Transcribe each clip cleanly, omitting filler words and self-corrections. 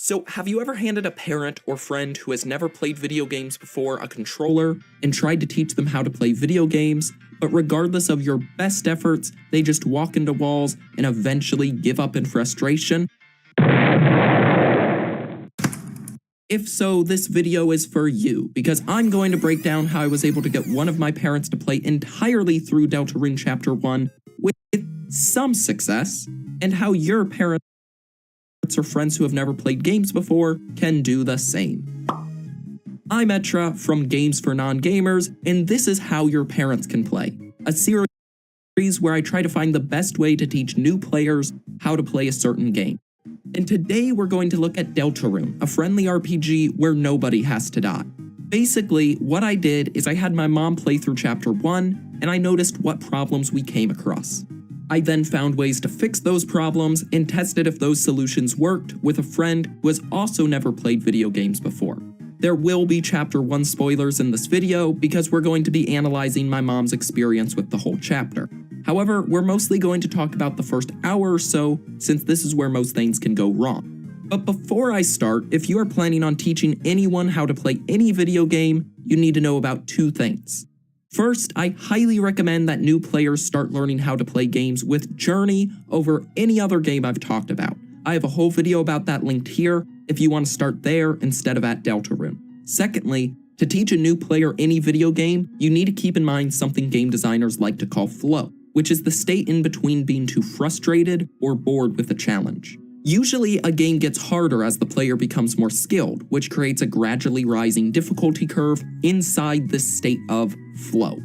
So, have you ever handed a parent or friend who has never played video games before a controller and tried to teach them how to play video games, but regardless of your best efforts, they just walk into walls and eventually give up in frustration? If so, this video is for you, because I'm going to break down how I was able to get one of my parents to play entirely through Deltarune Chapter 1 with some success, and how your parents or friends who have never played games before can do the same. I'm Etra from Games for Non-Gamers, and this is How Your Parents Can Play, a series where I try to find the best way to teach new players how to play a certain game. And today we're going to look at Deltarune, a friendly RPG where nobody has to die. Basically, what I did is I had my mom play through Chapter 1, and I noticed what problems we came across. I then found ways to fix those problems and tested if those solutions worked with a friend who has also never played video games before. There will be Chapter 1 spoilers in this video because we're going to be analyzing my mom's experience with the whole chapter. However, we're mostly going to talk about the first hour or so, since this is where most things can go wrong. But before I start, if you are planning on teaching anyone how to play any video game, you need to know about two things. First, I highly recommend that new players start learning how to play games with Journey over any other game I've talked about. I have a whole video about that linked here if you want to start there instead of at Deltarune. Secondly, to teach a new player any video game, you need to keep in mind something game designers like to call flow, which is the state in between being too frustrated or bored with a challenge. Usually, a game gets harder as the player becomes more skilled, which creates a gradually rising difficulty curve inside this state of flow.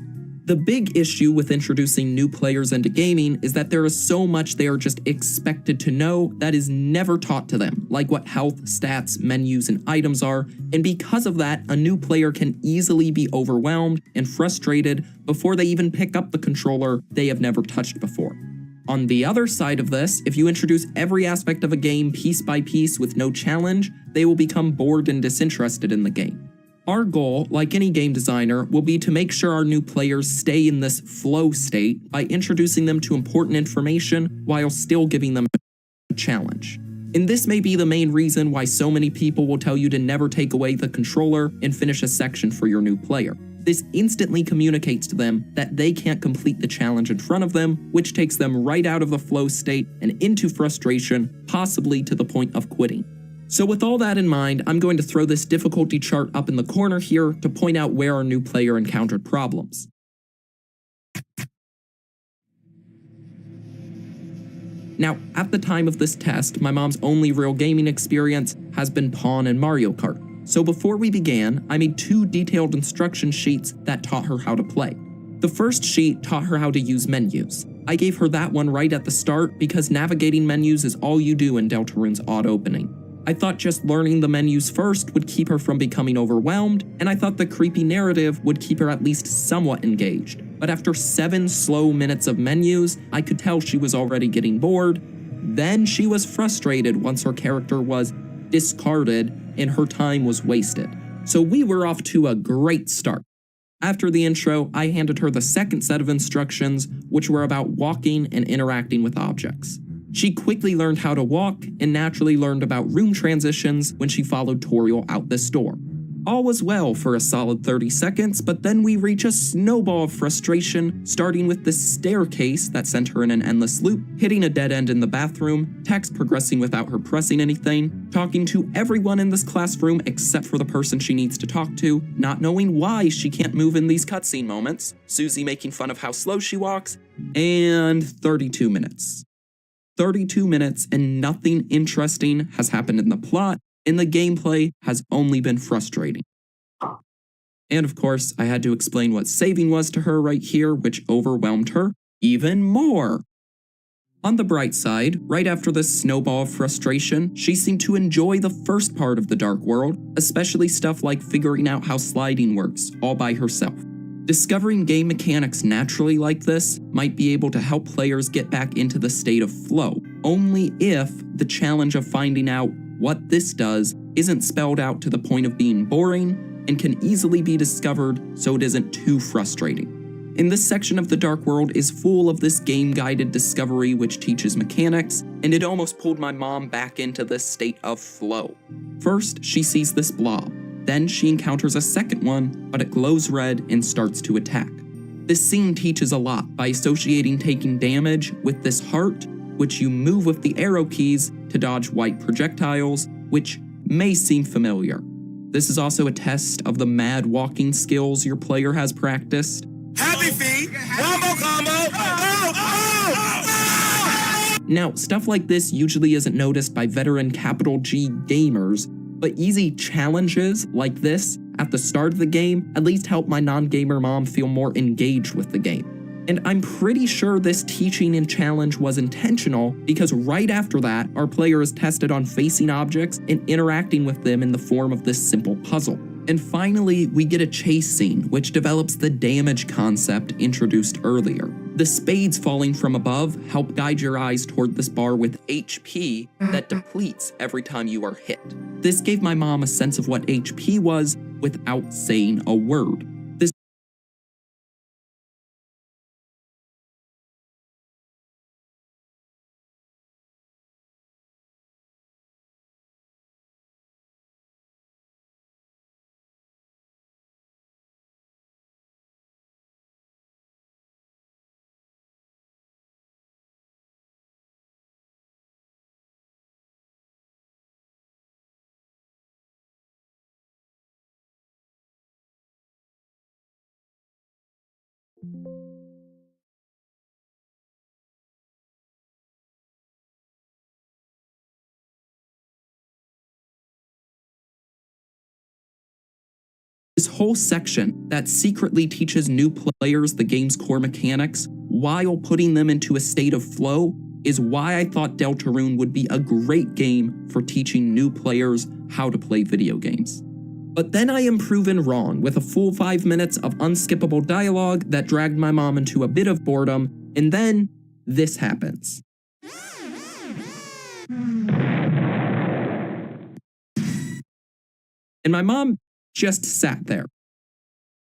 The big issue with introducing new players into gaming is that there is so much they are just expected to know that is never taught to them, like what health, stats, menus, and items are, and because of that, a new player can easily be overwhelmed and frustrated before they even pick up the controller they have never touched before. On the other side of this, if you introduce every aspect of a game piece by piece with no challenge, they will become bored and disinterested in the game. Our goal, like any game designer, will be to make sure our new players stay in this flow state by introducing them to important information while still giving them a challenge. And this may be the main reason why so many people will tell you to never take away the controller and finish a section for your new player. This instantly communicates to them that they can't complete the challenge in front of them, which takes them right out of the flow state and into frustration, possibly to the point of quitting. So with all that in mind, I'm going to throw this difficulty chart up in the corner here to point out where our new player encountered problems. Now, at the time of this test, my mom's only real gaming experience has been Pawn and Mario Kart. So before we began, I made two detailed instruction sheets that taught her how to play. The first sheet taught her how to use menus. I gave her that one right at the start because navigating menus is all you do in Deltarune's odd opening. I thought just learning the menus first would keep her from becoming overwhelmed, and I thought the creepy narrative would keep her at least somewhat engaged. But after 7 slow minutes of menus, I could tell she was already getting bored. Then she was frustrated once her character was discarded and her time was wasted. So we were off to a great start. After the intro, I handed her the second set of instructions, which were about walking and interacting with objects. She quickly learned how to walk and naturally learned about room transitions when she followed Toriel out this door. All was well for a solid 30 seconds, but then we reach a snowball of frustration, starting with the staircase that sent her in an endless loop, hitting a dead end in the bathroom, text progressing without her pressing anything, talking to everyone in this classroom except for the person she needs to talk to, not knowing why she can't move in these cutscene moments, Susie making fun of how slow she walks, and 32 minutes. 32 minutes and nothing interesting has happened in the plot, and the gameplay has only been frustrating. And of course, I had to explain what saving was to her right here, which overwhelmed her even more. On the bright side, right after this snowball of frustration, she seemed to enjoy the first part of the Dark World, especially stuff like figuring out how sliding works all by herself. Discovering game mechanics naturally like this might be able to help players get back into the state of flow, only if the challenge of finding out what this does isn't spelled out to the point of being boring and can easily be discovered so it isn't too frustrating. And this section of the Dark World is full of this game-guided discovery which teaches mechanics, and it almost pulled my mom back into this state of flow. First, she sees this blob. Then she encounters a second one, but it glows red and starts to attack. This scene teaches a lot by associating taking damage with this heart, which you move with the arrow keys to dodge white projectiles, which may seem familiar. This is also a test of the mad walking skills your player has practiced. Happy feet, combo combo, Now, stuff like this usually isn't noticed by veteran capital G gamers, but easy challenges like this at the start of the game at least help my non-gamer mom feel more engaged with the game. And I'm pretty sure this teaching and challenge was intentional because right after that, our player is tested on facing objects and interacting with them in the form of this simple puzzle. And finally, we get a chase scene, which develops the damage concept introduced earlier. The spades falling from above help guide your eyes toward this bar with HP that depletes every time you are hit. This gave my mom a sense of what HP was without saying a word. This whole section that secretly teaches new players the game's core mechanics while putting them into a state of flow is why I thought Deltarune would be a great game for teaching new players how to play video games. But then I am proven wrong with a full 5 minutes of unskippable dialogue that dragged my mom into a bit of boredom, and then this happens. And my mom just sat there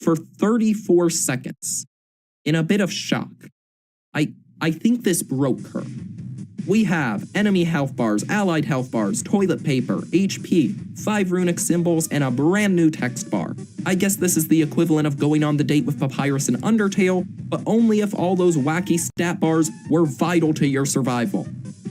for 34 seconds in a bit of shock. I think this broke her. We have enemy health bars, allied health bars, toilet paper, HP, 5 runic symbols, and a brand new text bar. I guess this is the equivalent of going on the date with Papyrus and Undertale, but only if all those wacky stat bars were vital to your survival.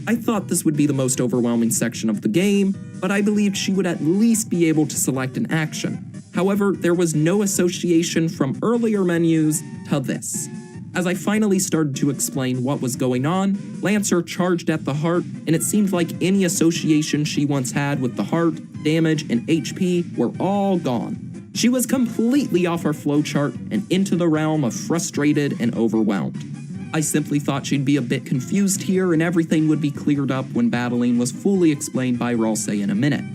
I thought this would be the most overwhelming section of the game, but I believed she would at least be able to select an action. However, there was no association from earlier menus to this. As I finally started to explain what was going on, Lancer charged at the heart, and it seemed like any association she once had with the heart, damage, and HP were all gone. She was completely off our flowchart and into the realm of frustrated and overwhelmed. I simply thought she'd be a bit confused here and everything would be cleared up when battling was fully explained by Ralse in a minute.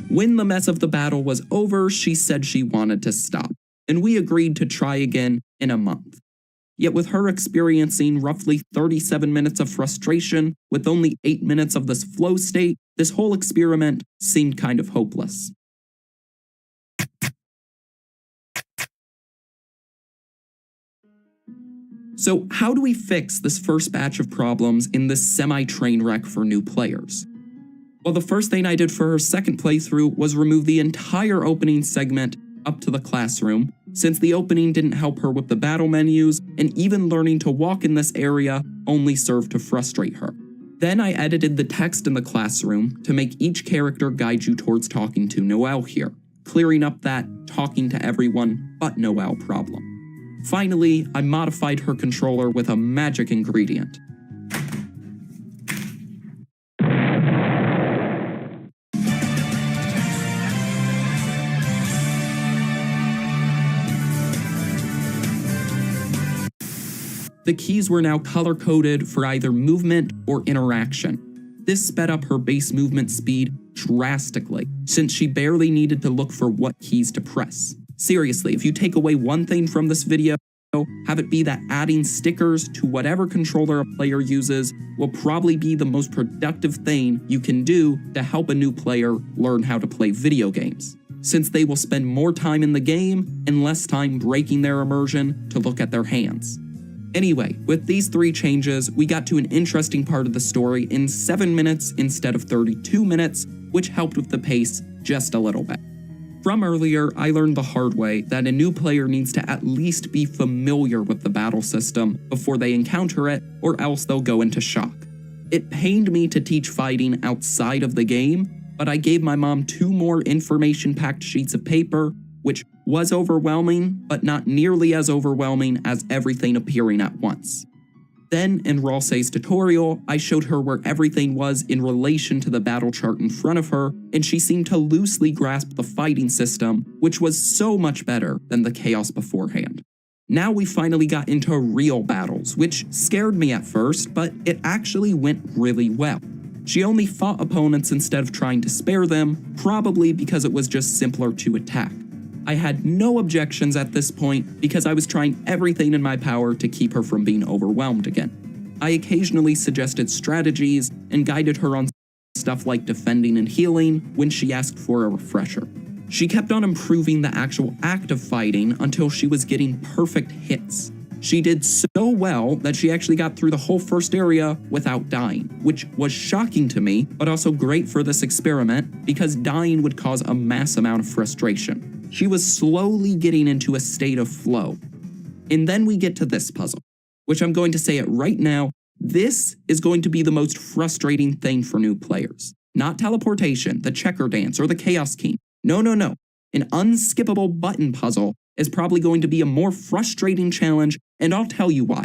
When the mess of the battle was over, she said she wanted to stop, and we agreed to try again in a month. Yet with her experiencing roughly 37 minutes of frustration with only 8 minutes of this flow state, this whole experiment seemed kind of hopeless. So how do we fix this first batch of problems in this semi-train wreck for new players? Well, the first thing I did for her second playthrough was remove the entire opening segment up to the classroom, since the opening didn't help her with the battle menus, and even learning to walk in this area only served to frustrate her. Then I edited the text in the classroom to make each character guide you towards talking to Noelle here, clearing up that talking to everyone but Noelle problem. Finally, I modified her controller with a magic ingredient. The keys were now color-coded for either movement or interaction. This sped up her base movement speed drastically, since she barely needed to look for what keys to press. Seriously, if you take away one thing from this video, have it be that adding stickers to whatever controller a player uses will probably be the most productive thing you can do to help a new player learn how to play video games. since they will spend more time in the game and less time breaking their immersion to look at their hands. Anyway, with these 3 changes, we got to an interesting part of the story in 7 minutes instead of 32 minutes, which helped with the pace just a little bit. From earlier, I learned the hard way that a new player needs to at least be familiar with the battle system before they encounter it, or else they'll go into shock. It pained me to teach fighting outside of the game, but I gave my mom 2 more information-packed sheets of paper, which was overwhelming, but not nearly as overwhelming as everything appearing at once. Then, in Ralsei's tutorial, I showed her where everything was in relation to the battle chart in front of her, and she seemed to loosely grasp the fighting system, which was so much better than the chaos beforehand. Now we finally got into real battles, which scared me at first, but it actually went really well. She only fought opponents instead of trying to spare them, probably because it was just simpler to attack. I had no objections at this point because I was trying everything in my power to keep her from being overwhelmed again. I occasionally suggested strategies and guided her on stuff like defending and healing when she asked for a refresher. She kept on improving the actual act of fighting until she was getting perfect hits. She did so well that she actually got through the whole first area without dying, which was shocking to me, but also great for this experiment because dying would cause a mass amount of frustration. She was slowly getting into a state of flow. And then we get to this puzzle, which I'm going to say it right now, this is going to be the most frustrating thing for new players. Not teleportation, the checker dance, or the chaos key. No. An unskippable button puzzle is probably going to be a more frustrating challenge, and I'll tell you why.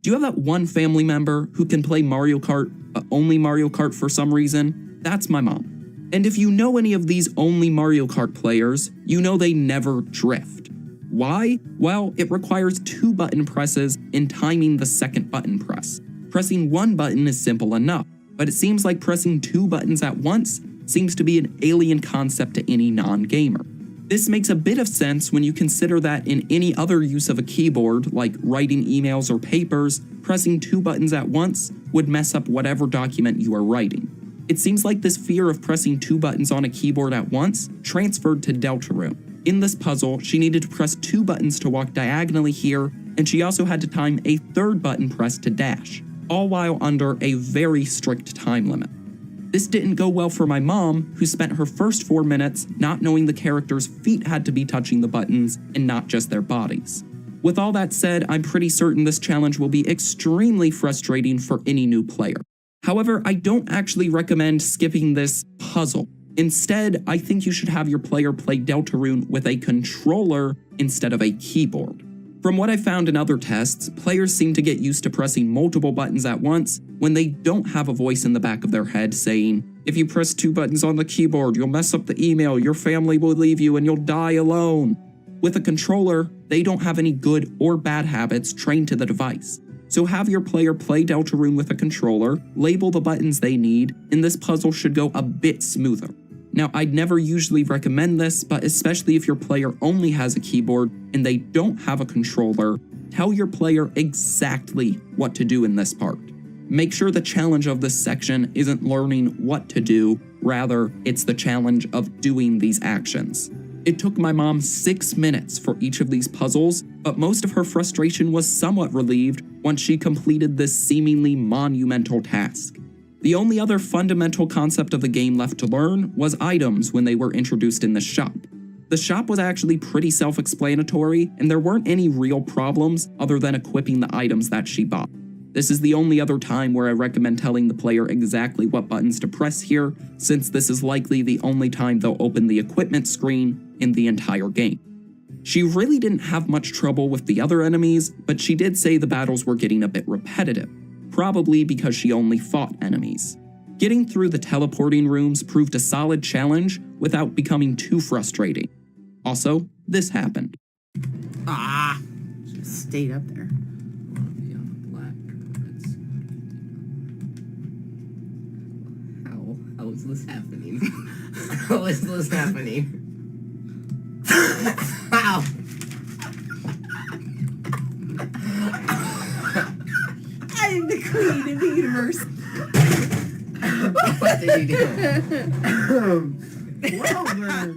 Do you have that one family member who can play Mario Kart, but only Mario Kart for some reason? That's my mom. And if you know any of these only Mario Kart players, you know they never drift. Why? Well, it requires 2 button presses and timing the second button press. Pressing 1 button is simple enough, but it seems like pressing 2 buttons at once seems to be an alien concept to any non-gamer. This makes a bit of sense when you consider that in any other use of a keyboard, like writing emails or papers, pressing 2 buttons at once would mess up whatever document you are writing. It seems like this fear of pressing 2 buttons on a keyboard at once transferred to Deltarune. In this puzzle, she needed to press 2 buttons to walk diagonally here, and she also had to time a 3rd button press to dash, all while under a very strict time limit. This didn't go well for my mom, who spent her first 4 minutes not knowing the character's feet had to be touching the buttons and not just their bodies. With all that said, I'm pretty certain this challenge will be extremely frustrating for any new player. However, I don't actually recommend skipping this puzzle. Instead, I think you should have your player play Deltarune with a controller instead of a keyboard. From what I found in other tests, players seem to get used to pressing multiple buttons at once when they don't have a voice in the back of their head saying, "If you press 2 buttons on the keyboard, you'll mess up the email, your family will leave you, and you'll die alone." With a controller, they don't have any good or bad habits trained to the device. So have your player play Deltarune with a controller, label the buttons they need, and this puzzle should go a bit smoother. Now, I'd never usually recommend this, but especially if your player only has a keyboard and they don't have a controller, tell your player exactly what to do in this part. Make sure the challenge of this section isn't learning what to do, rather, it's the challenge of doing these actions. It took my mom 6 minutes for each of these puzzles, but most of her frustration was somewhat relieved once she completed this seemingly monumental task. The only other fundamental concept of the game left to learn was items when they were introduced in the shop. The shop was actually pretty self-explanatory, and there weren't any real problems other than equipping the items that she bought. This is the only other time where I recommend telling the player exactly what buttons to press here, since this is likely the only time they'll open the equipment screen in the entire game. She really didn't have much trouble with the other enemies, but she did say the battles were getting a bit repetitive, probably because she only fought enemies. Getting through the teleporting rooms proved a solid challenge without becoming too frustrating. Also, this happened. Just stayed up there. How is this happening? How is this happening? Ow! I'm the queen of the universe. What did you do? Well done.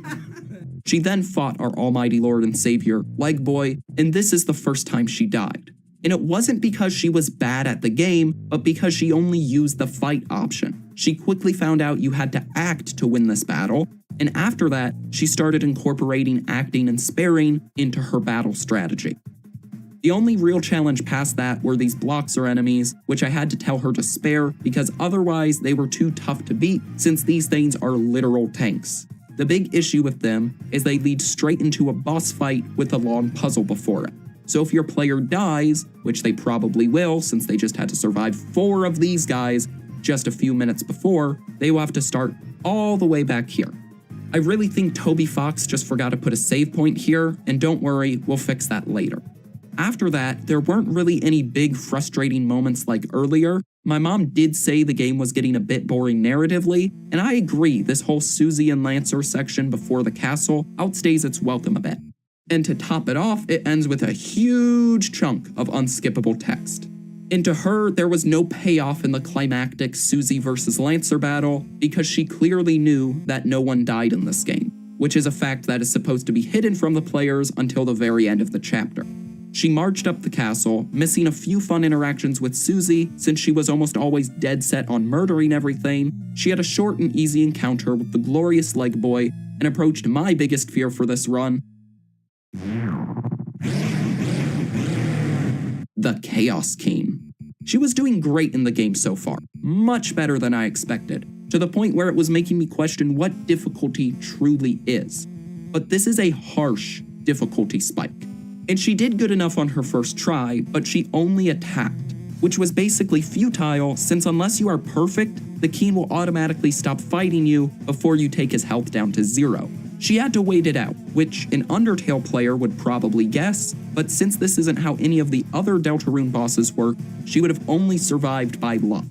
She then fought our almighty Lord and Savior, Leg Boy, and this is the first time she died. And it wasn't because she was bad at the game, but because she only used the fight option. She quickly found out you had to act to win this battle, and after that, she started incorporating acting and sparing into her battle strategy. The only real challenge past that were these blocks or enemies, which I had to tell her to spare because otherwise they were too tough to beat since these things are literal tanks. The big issue with them is they lead straight into a boss fight with a long puzzle before it. So if your player dies, which they probably will since they just had to survive 4 of these guys just a few minutes before, they will have to start all the way back here. I really think Toby Fox just forgot to put a save point here, and don't worry, we'll fix that later. After that, there weren't really any big frustrating moments like earlier. My mom did say the game was getting a bit boring narratively, and I agree this whole Susie and Lancer section before the castle outstays its welcome a bit. And to top it off, it ends with a huge chunk of unskippable text. And to her, there was no payoff in the climactic Susie versus Lancer battle because she clearly knew that no one died in this game, which is a fact that is supposed to be hidden from the players until the very end of the chapter. She marched up the castle, missing a few fun interactions with Susie since she was almost always dead set on murdering everything. She had a short and easy encounter with the glorious Leg Boy and approached my biggest fear for this run, the Chaos King. She was doing great in the game so far, much better than I expected, to the point where it was making me question what difficulty truly is. But this is a harsh difficulty spike. And she did good enough on her first try, but she only attacked, which was basically futile since unless you are perfect, the king will automatically stop fighting you before you take his health down to 0. She had to wait it out, which an Undertale player would probably guess, but since this isn't how any of the other Deltarune bosses work, she would have only survived by luck.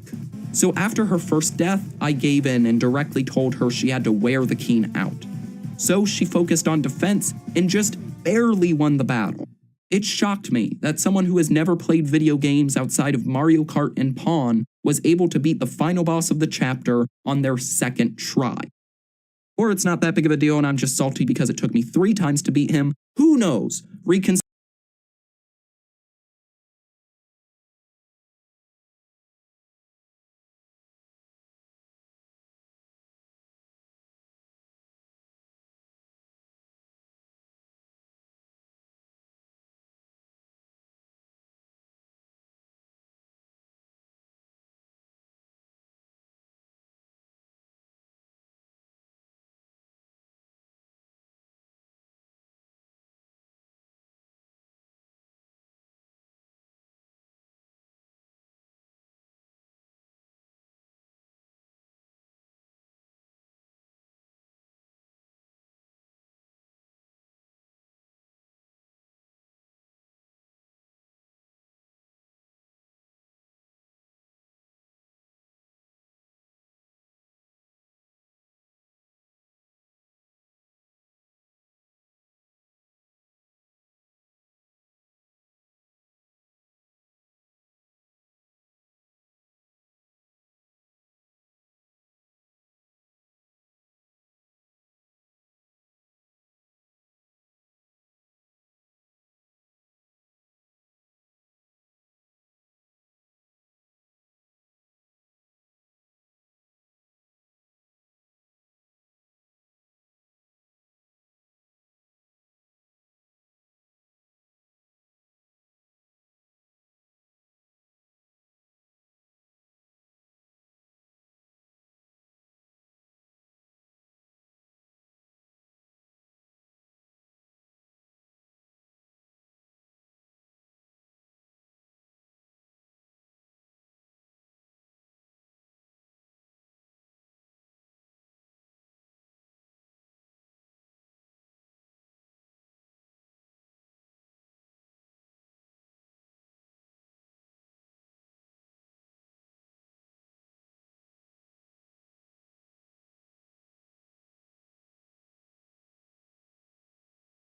So after her first death, I gave in and directly told her she had to wear the king out. So she focused on defense and just barely won the battle. It shocked me that someone who has never played video games outside of Mario Kart and Pawn was able to beat the final boss of the chapter on their second try. Or it's not that big of a deal and I'm just salty because it took me 3 times to beat him. Who knows? Reconsider